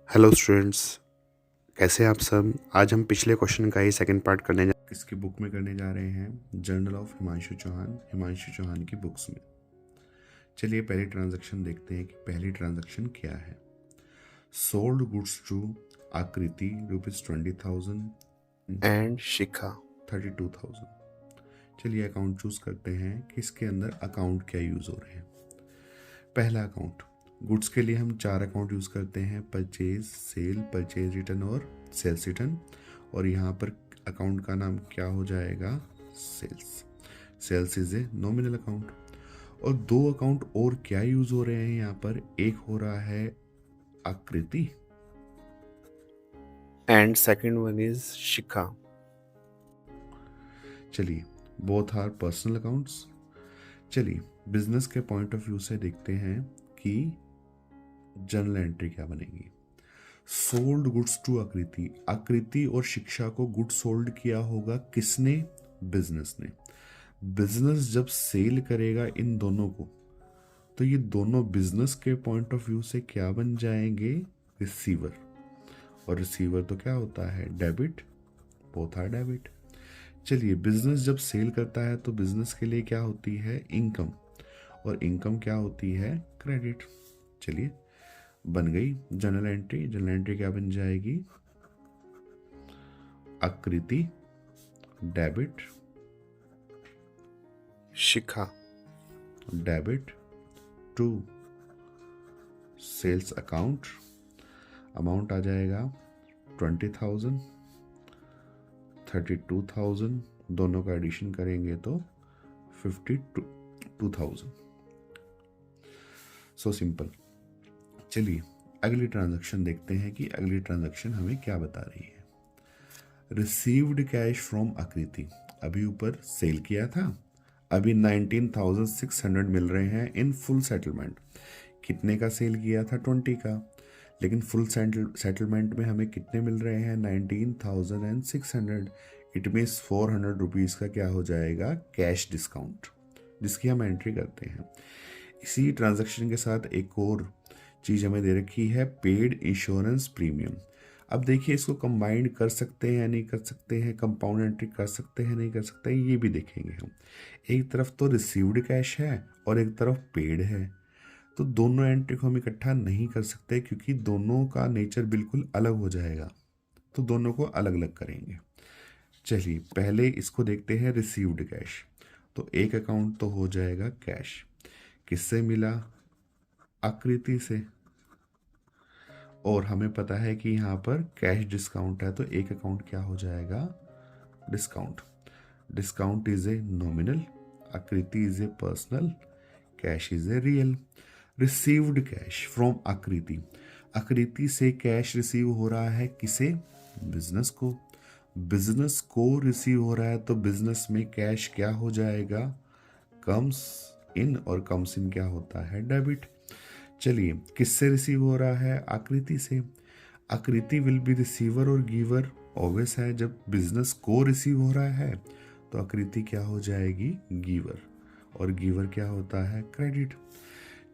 Hello students, कैसे हैं आप सब। आज हम पिछले क्वेश्चन का ही सेकंड पार्ट किसकी बुक में करने जा रहे हैं, जर्नल ऑफ हिमांशु चौहान की बुक्स में। चलिए पहली ट्रांजैक्शन देखते हैं कि पहली ट्रांजैक्शन क्या है। सोल्ड गुड्स टू आकृति ₹20,000 एंड शिखा 32,000। चलिए अकाउंट चूज करते हैं कि इसके अंदर अकाउंट क्या यूज हो रहे हैं। पहला अकाउंट, गुड्स के लिए हम 4 अकाउंट यूज करते हैं, परचेज, सेल, परचेज रिटर्न और सेल्स रिटर्न। और यहाँ पर अकाउंट का नाम क्या हो जाएगा, sales. Sales is a nominal account. और 2 अकाउंट और क्या यूज हो रहे हैं यहाँ पर, एक हो रहा है आकृति एंड सेकंड वन इज शिखा। चलिए बोथ आर पर्सनल अकाउंट्स। चलिए बिजनेस के पॉइंट ऑफ व्यू से देखते हैं कि जर्नल एंट्री क्या बनेगी। सोल्ड गुड्स टू आकृति, आकृति और शिक्षा को गुड्स सोल्ड किया होगा किसने, बिजनेस ने। बिजनेस जब सेल करेगा इन दोनों को तो ये दोनों बिजनेस के पॉइंट ऑफ व्यू से क्या बन जाएंगे, रिसीवर। और रिसीवर तो क्या होता है, डेबिट, बोथ आर डेबिट। चलिए बिजनेस जब सेल करता है तो बिजनेस के लिए क्या होती है, इनकम, और इनकम क्या होती है, क्रेडिट। चलिए बन गई जर्नल एंट्री। जर्नल एंट्री क्या बन जाएगी, Akriti debit, Shikha debit to sales account. Amount आ जाएगा 20,000, 32,000, दोनों का एडिशन करेंगे तो 52,000। So simple. चलिए अगली ट्रांजैक्शन देखते हैं कि अगली ट्रांजैक्शन हमें क्या बता रही है। रिसीव्ड कैश फ्रॉम आकृति, अभी ऊपर सेल किया था, अभी 19,600 मिल रहे हैं इन फुल सेटलमेंट। कितने का सेल किया था, 20 का, लेकिन फुल सेटलमेंट में हमें कितने मिल रहे हैं, 19,600। इट मीन्स 400 रुपीज़ का क्या हो जाएगा, कैश डिस्काउंट, जिसकी हम एंट्री करते हैं। इसी ट्रांजैक्शन के साथ एक और चीज़ हमें दे रखी है, पेड इंश्योरेंस प्रीमियम। अब देखिए इसको कंबाइंड कर सकते हैं या नहीं कर सकते हैं, कंपाउंड एंट्री कर सकते हैं नहीं कर सकते हैं, ये भी देखेंगे हम। एक तरफ तो रिसीव्ड कैश है और एक तरफ पेड है, तो दोनों एंट्री को हम इकट्ठा नहीं कर सकते क्योंकि दोनों का नेचर बिल्कुल अलग हो जाएगा, तो दोनों को अलग अलग करेंगे। चलिए पहले इसको देखते हैं, रिसीव्ड कैश। तो एक अकाउंट तो हो जाएगा कैश, किससे मिला, आकृति से। और हमें पता है कि यहाँ पर कैश डिस्काउंट है, तो एक अकाउंट क्या हो जाएगा, discount. Discount is a nominal, Akriti is a personal, cash is a real. Received cash from Akriti, Akriti से कैश रिसीव हो रहा है किसे, बिजनेस को। बिजनेस को रिसीव हो रहा है तो बिजनेस में कैश क्या हो जाएगा, कम्स इन, और कम्स इन क्या होता है, डेबिट। चलिए किससे रिसीव हो रहा है, आकृति से। आकृति विल बी रिसीवर और गिवर, ऑब्वियस है, जब बिजनेस को रिसीव हो रहा है तो आकृति क्या हो जाएगी, गिवर, और गिवर क्या होता है, क्रेडिट।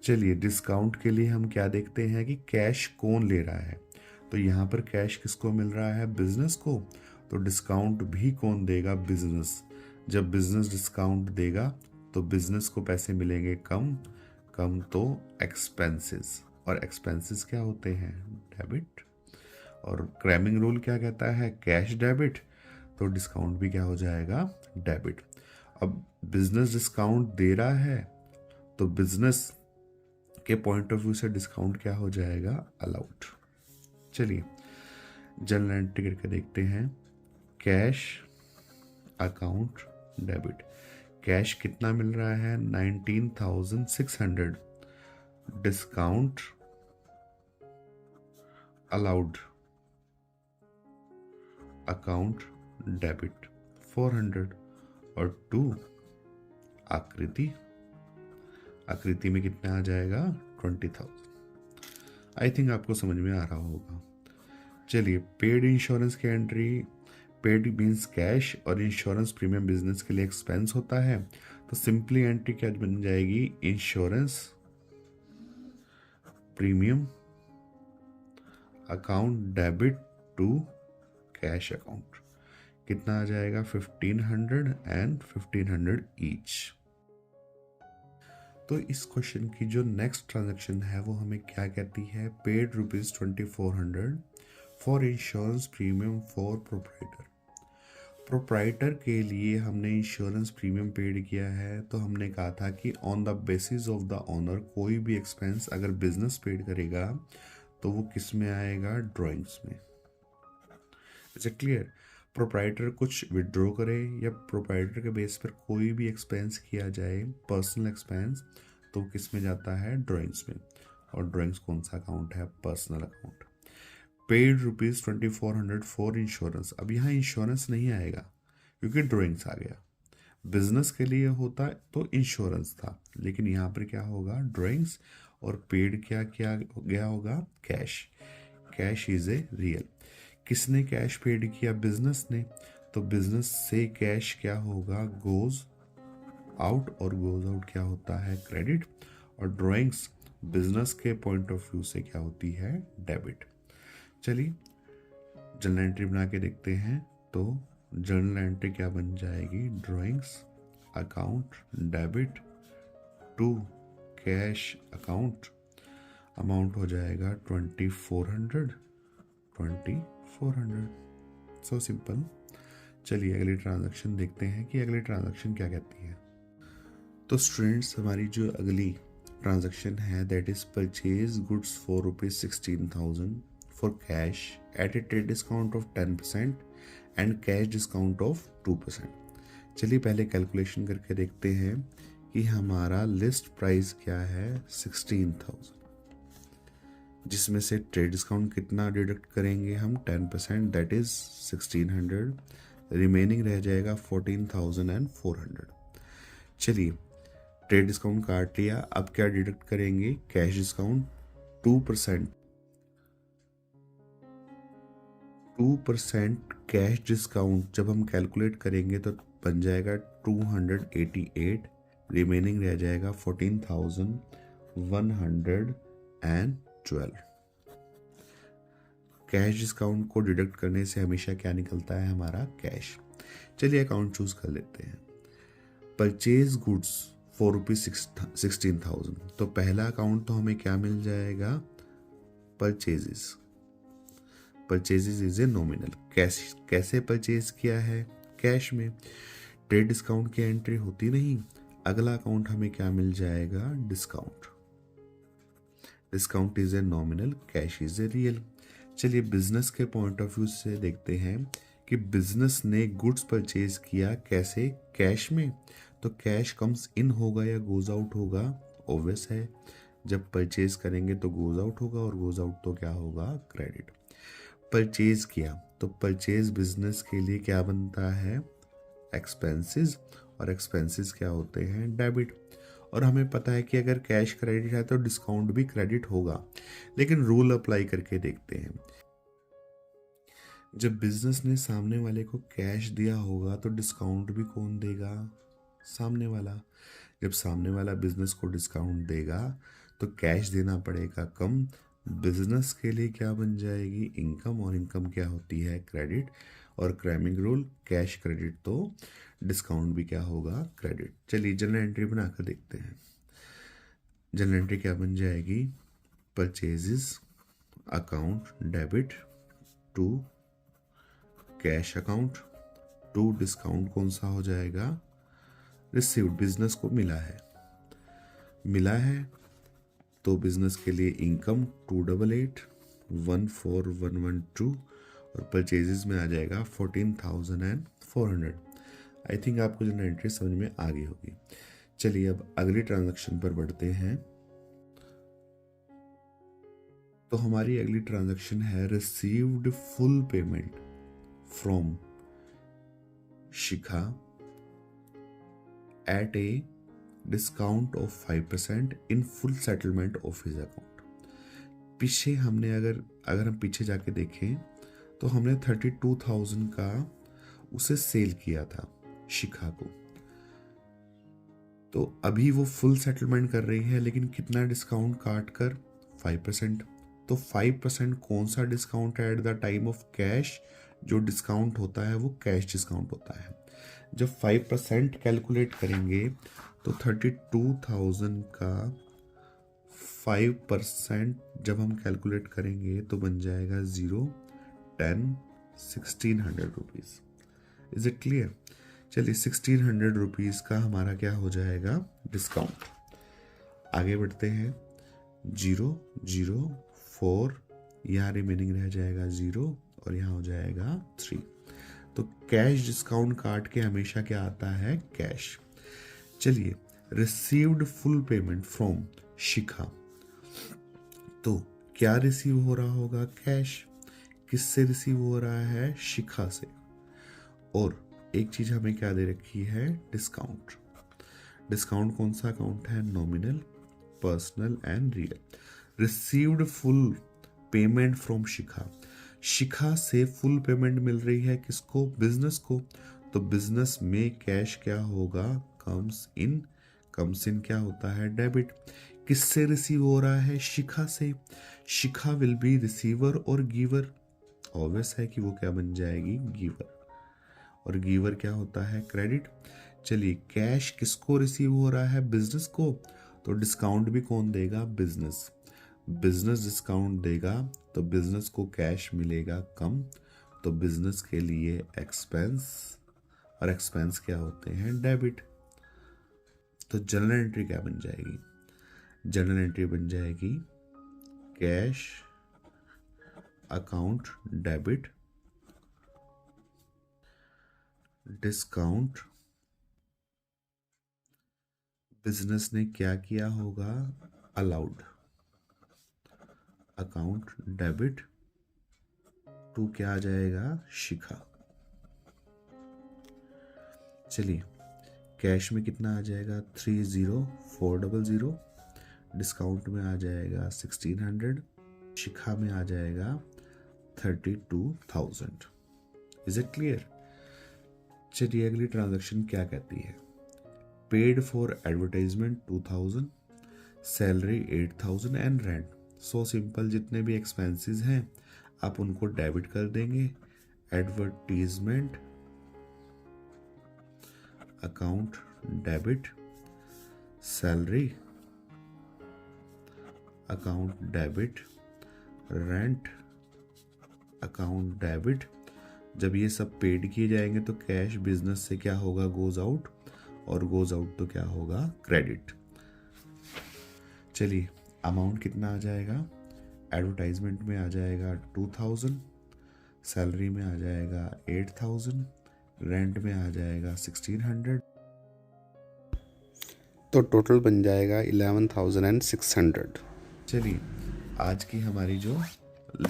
चलिए डिस्काउंट के लिए हम क्या देखते हैं कि कैश कौन ले रहा है, तो यहाँ पर कैश किसको मिल रहा है, बिजनेस को, तो डिस्काउंट भी कौन देगा, बिजनेस। जब बिजनेस डिस्काउंट देगा तो बिजनेस को पैसे मिलेंगे कम, कम तो एक्सपेंसेस, और एक्सपेंसेस क्या होते हैं, डेबिट। और क्रैमिंग रूल क्या कहता है, कैश डेबिट, तो डिस्काउंट भी क्या हो जाएगा, डेबिट। अब बिजनेस डिस्काउंट दे रहा है तो बिजनेस के पॉइंट ऑफ व्यू से डिस्काउंट क्या हो जाएगा, अलाउड। चलिए जर्नल एंट्री करके देखते हैं, कैश अकाउंट डेबिट। कैश कितना मिल रहा है, 19,600, डिस्काउंट अलाउड, अकाउंट डेबिट 400, और टू आकृति, आकृति में कितना आ जाएगा, 20,000। आई थिंक आपको समझ में आ रहा होगा। चलिए पेड इंश्योरेंस की एंट्री, पेड मीन्स कैश, और इंश्योरेंस प्रीमियम बिजनेस के लिए एक्सपेंस होता है, तो सिंपली एंट्री क्या बन जाएगी, insurance premium account debit to cash account, कितना आ जाएगा 1500 एंड 1500 ईच। तो इस क्वेश्चन की जो नेक्स्ट ट्रांजैक्शन है वो हमें क्या कहती है, paid ₹2400 for insurance premium for proprietor. Proprietor के लिए हमने इंश्योरेंस प्रीमियम पेड किया है, तो हमने कहा था कि on the basis of the owner कोई भी एक्सपेंस अगर बिजनेस पेड करेगा तो वो किस में आएगा, ड्राइंग्स में। Is it clear? प्रोप्राइटर कुछ विड्रॉ करे या प्रोप्राइटर के बेस पर कोई भी एक्सपेंस किया जाए, पर्सनल एक्सपेंस, तो किस में जाता है, ड्राइंग्स में। और ड्राइंग्स कौन सा अकाउंट है, personal account. Paid ₹2400 for insurance, अब यहाँ इंश्योरेंस नहीं आएगा क्योंकि ड्राइंग्स आ गया। बिजनेस के लिए होता तो इंश्योरेंस था, लेकिन यहाँ पर क्या होगा, ड्राइंग्स। और पेड क्या किया गया होगा, cash. Cash is a real. किसने कैश पेड किया, बिजनेस ने, तो बिजनेस से कैश क्या होगा, गोज आउट, और गोज आउट क्या होता है, क्रेडिट। और ड्राइंग्स बिजनेस के पॉइंट ऑफ व्यू से क्या होती है, डेबिट। चलिए जर्नल एंट्री बना के देखते हैं। तो जर्नल एंट्री क्या बन जाएगी, drawings account debit to cash account, amount हो जाएगा 2400। So simple. चलिए अगली ट्रांजैक्शन देखते हैं कि अगली ट्रांजैक्शन क्या कहती है। तो स्टूडेंट्स हमारी जो अगली ट्रांजैक्शन है that is purchase goods for ₹16,000 for cash at A trade discount of 10% and cash discount of 2%। चलिए पहले कैलकुलेशन करके देखते हैं कि हमारा लिस्ट प्राइस क्या है, 16,000, जिसमें से ट्रेड डिस्काउंट कितना डिडक्ट करेंगे हम, 10%, दैट इज 1600। रिमेनिंग रह जाएगा 14,400। चलिए ट्रेड डिस्काउंट काट लिया, अब क्या डिडक्ट करेंगे, कैश डिस्काउंट 2%। 2% कैश डिस्काउंट जब हम कैलकुलेट करेंगे तो बन जाएगा 288। रिमेनिंग रह जाएगा 14,112। कैश डिस्काउंट को डिडक्ट करने से हमेशा क्या निकलता है, हमारा कैश। चलिए अकाउंट चूज कर लेते हैं। परचेज गुड्स फॉर ₹16,000, तो पहला अकाउंट तो हमें क्या मिल जाएगा, purchases. Purchases is a nominal, कैसे परचेज किया है, कैश में। ट्रेड डिस्काउंट की एंट्री होती नहीं। अगला अकाउंट हमें क्या मिल जाएगा, discount. Discount is a nominal, cash is a real. चलिए बिजनेस के पॉइंट ऑफ व्यू से देखते हैं कि बिजनेस ने गुड्स परचेज किया, कैसे, कैश में। तो कैश कम्स इन होगा या गोज आउट होगा, ऑब्वियस है, जब परचेज करेंगे तो गोज आउट होगा, और गोज आउट तो क्या होगा, क्रेडिट। परचेज किया तो परचेज बिजनेस के लिए क्या बनता है, एक्सपेंसेस, और एक्सपेंसेस क्या होते हैं, डेबिट। और हमें पता है कि अगर कैश क्रेडिट है तो डिस्काउंट भी क्रेडिट होगा, लेकिन रूल अप्लाई करके देखते हैं। जब बिजनेस ने सामने वाले को कैश दिया होगा तो डिस्काउंट भी कौन देगा, सामने वाला। जब सामने वाला बिजनेस को डिस्काउंट देगा तो कैश देना पड़ेगा कम, बिजनेस के लिए क्या बन जाएगी, इनकम, और इनकम क्या होती है, क्रेडिट। और क्रैमिंग रूल, कैश क्रेडिट तो डिस्काउंट भी क्या होगा, क्रेडिट। चलिए जनरल एंट्री बनाकर देखते हैं। जनरल एंट्री क्या बन जाएगी, purchases account debit to cash account to discount कौन सा हो जाएगा, रिसीव्ड। बिजनेस को मिला है तो बिजनेस के लिए इनकम 288, 14112, और परचेजेस में आ जाएगा 14,400। आई थिंक आपको जनरल एंट्री समझ में आ गई होगी। चलिए अब अगली ट्रांजैक्शन पर बढ़ते हैं। तो हमारी अगली ट्रांजैक्शन है received full payment from Shikha at a discount of 5% in full settlement of his account. पीछे हमने अगर हम पीछे जाके देखें तो हमने 32,000 का उसे सेल किया था शिखा को। तो अभी वो फुल सेटलमेंट कर रही है, लेकिन कितना डिस्काउंट काट कर, 5%। तो 5% कौन सा डिस्काउंट है at the time of cash? जो डिस्काउंट होता है वो कैश डिस्काउंट होता है। जब 5% कैलकुलेट करेंगे तो 32,000 का 5% जब हम कैलकुलेट करेंगे तो बन जाएगा 0, 10, 1600 रुपीज़। Is it clear? चलिए 1600 रुपीज़ का हमारा क्या हो जाएगा? डिस्काउंट। आगे बढ़ते हैं। 0, 0, 4, यहाँ रिमेनिंग रह जाएगा 0 और यहाँ हो जाएगा 3। तो कैश डिस्काउंट काट के हमेशा क्या आता है? कैश। चलिए, रिसीव्ड फुल पेमेंट फ्रॉम शिखा, तो क्या रिसीव हो रहा होगा? कैश। किससे रिसीव हो रहा है? शिखा से। और एक चीज हमें क्या दे रखी है? डिस्काउंट। डिस्काउंट कौन सा अकाउंट है? Nominal, personal and real. Received full payment from Shikha, Shikha से फुल पेमेंट मिल रही है किसको? बिजनेस को। तो बिजनेस में कैश क्या होगा? Comes in. कम्स इन क्या होता है? डेबिट। किससे रिसीव हो रहा है? शिखा से। शिखा विल बी रिसीवर और गिवर। ऑब्वियस है कि वो क्या बन जाएगी? गिवर। और गिवर क्या होता है? क्रेडिट। चलिए, कैश किसको रिसीव हो रहा है? बिजनेस को। तो डिस्काउंट भी कौन देगा? बिजनेस। बिजनेस डिस्काउंट देगा तो बिजनेस को कैश मिलेगा कम, तो बिजनेस के लिए एक्सपेंस, और एक्सपेंस क्या होते हैं? डेबिट। तो जनरल एंट्री क्या बन जाएगी? जनरल एंट्री बन जाएगी cash account debit discount. Business ने क्या किया होगा? अलाउड। अकाउंट डेबिट टू क्या आ जाएगा? शिखा। चलिए, कैश में कितना आ जाएगा? 30,400। डिस्काउंट में आ जाएगा 1600। शिखा में आ जाएगा 32,000। Is it clear? चलिए, अगली ट्रांजैक्शन क्या कहती है? Paid for advertisement 2000, salary 8000 and rent. So simple, जितने भी एक्सपेंसेस हैं आप उनको डेबिट कर देंगे। Advertisement account debit, salary account debit, rent account debit. जब ये सब पेड किए जाएंगे तो कैश बिजनेस से क्या होगा? गोज आउट, और गोज आउट तो क्या होगा? क्रेडिट। चलिए, अमाउंट कितना आ जाएगा? एडवर्टाइजमेंट में आ जाएगा 2000, सैलरी में आ जाएगा 8000, रेंट में आ जाएगा 1600, तो टोटल बन जाएगा 11,600। चलिए, आज की हमारी जो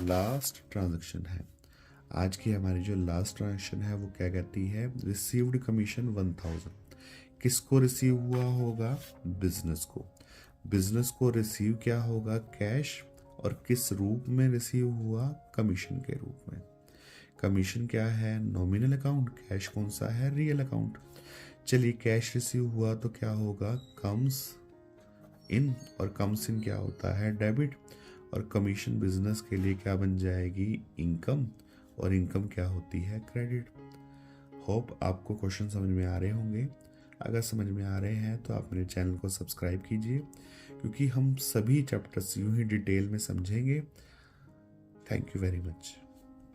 लास्ट ट्रांजैक्शन है वो क्या कहती है? Received commission 1000। किसको रिसीव हुआ होगा? बिजनेस को। बिजनेस को रिसीव क्या होगा? कैश। और किस रूप में रिसीव हुआ? कमीशन के रूप में। कमीशन क्या है? Nominal account. कैश कौन सा है? Real account. चलिए, कैश रिसीव हुआ तो क्या होगा? कम्स इन, और कम्स इन क्या होता है? डेबिट। और कमीशन बिजनेस के लिए क्या बन जाएगी? इनकम। और इनकम क्या होती है? क्रेडिट। होप आपको क्वेश्चन समझ में आ रहे होंगे। अगर समझ में आ रहे हैं तो आप मेरे चैनल को सब्सक्राइब कीजिए, क्योंकि हम सभी चैप्टर्स यूं ही डिटेल में समझेंगे। Thank you very much.